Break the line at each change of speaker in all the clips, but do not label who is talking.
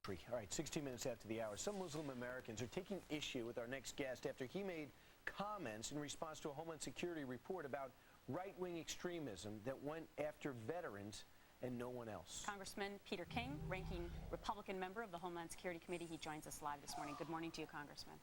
All right, 16 minutes after the hour. Some Muslim Americans are taking issue with our next guest after he made comments in response to a Homeland Security report about right-wing extremism that went after veterans and no one else.
Congressman Peter King, ranking Republican member of the Homeland Security Committee, he joins us live this morning. Good morning to you, Congressman.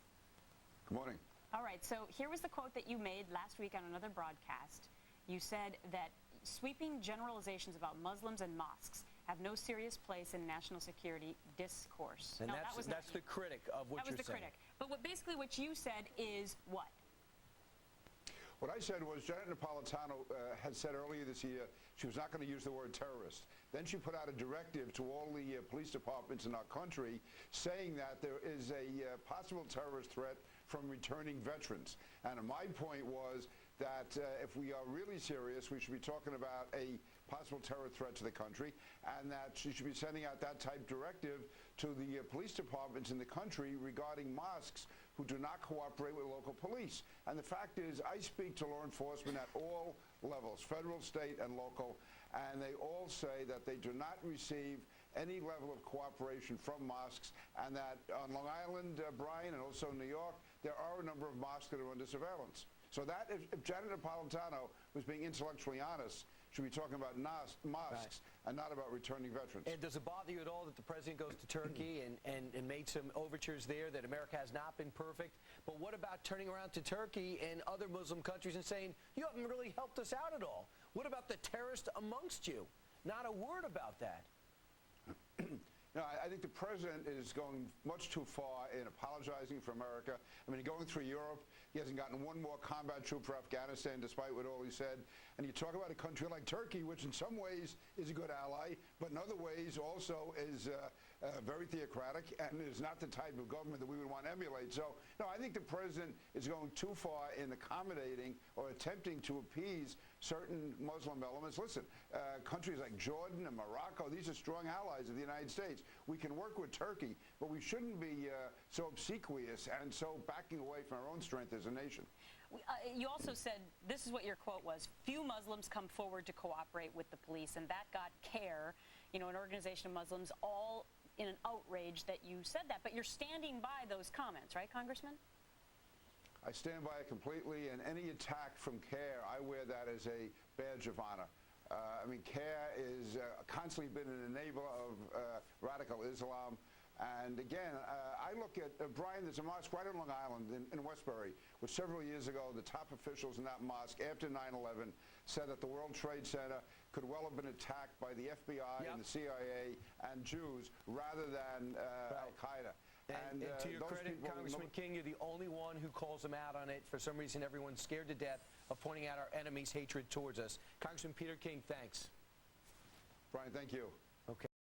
Good morning.
All right, so here was the quote that you made last week on another broadcast. You said that sweeping generalizations about Muslims and mosques have no serious place in national security discourse.
And
no,
that's the critic of what you're saying.
That was the critic. But basically what you said is what?
What I said was Janet Napolitano had said earlier this year she was not going to use the word terrorist. Then she put out a directive to all the police departments in our country saying that there is a possible terrorist threat from returning veterans. And my point was that if we are really serious, we should be talking about a possible terror threat to the country, and that she should be sending out that type directive to the police departments in the country regarding mosques who do not cooperate with local police. And the fact is, I speak to law enforcement at all levels, federal, state, and local, and they all say that they do not receive any level of cooperation from mosques, and that on Long Island, Brian, and also New York, there are a number of mosques that are under surveillance. So that, if Janet Napolitano was being intellectually honest, should be talking about mosques and not about returning veterans.
And does it bother you at all that the president goes to Turkey and made some overtures there that America has not been perfect? But what about turning around to Turkey and other Muslim countries and saying, you haven't really helped us out at all? What about the terrorists amongst you? Not a word about that.
No, I think the president is going much too far in apologizing for America. I mean, going through Europe, he hasn't gotten one more combat troop for Afghanistan, despite what all he said. And you talk about a country like Turkey, which in some ways is a good ally, but in other ways also is very theocratic and is not the type of government that we would want to emulate. So, no, I think the president is going too far in accommodating or attempting to appease certain Muslim elements. Listen, countries like Jordan and Morocco, these are strong allies of the United States. We can work with Turkey, but we shouldn't be so obsequious and so backing away from our own strength as a nation.
You also said, this is what your quote was, few Muslims come forward to cooperate with the police, and that got CARE, an organization of Muslims, all in an outrage that you said that. But you're standing by those comments, right, Congressman?
I stand by it completely, and any attack from CARE, I wear that as a badge of honor. I mean, CARE is constantly been an enabler of radical Islam. And again, I look at, Brian, there's a mosque right on Long Island in Westbury, which several years ago, the top officials in that mosque, after 9/11, said that the World Trade Center could well have been attacked by the FBI and the CIA and Jews rather than Al-Qaeda.
And to your credit, Congressman King, you're the only one who calls them out on it. For some reason, everyone's scared to death of pointing out our enemies' hatred towards us. Congressman Peter King, thanks.
Brian, thank you.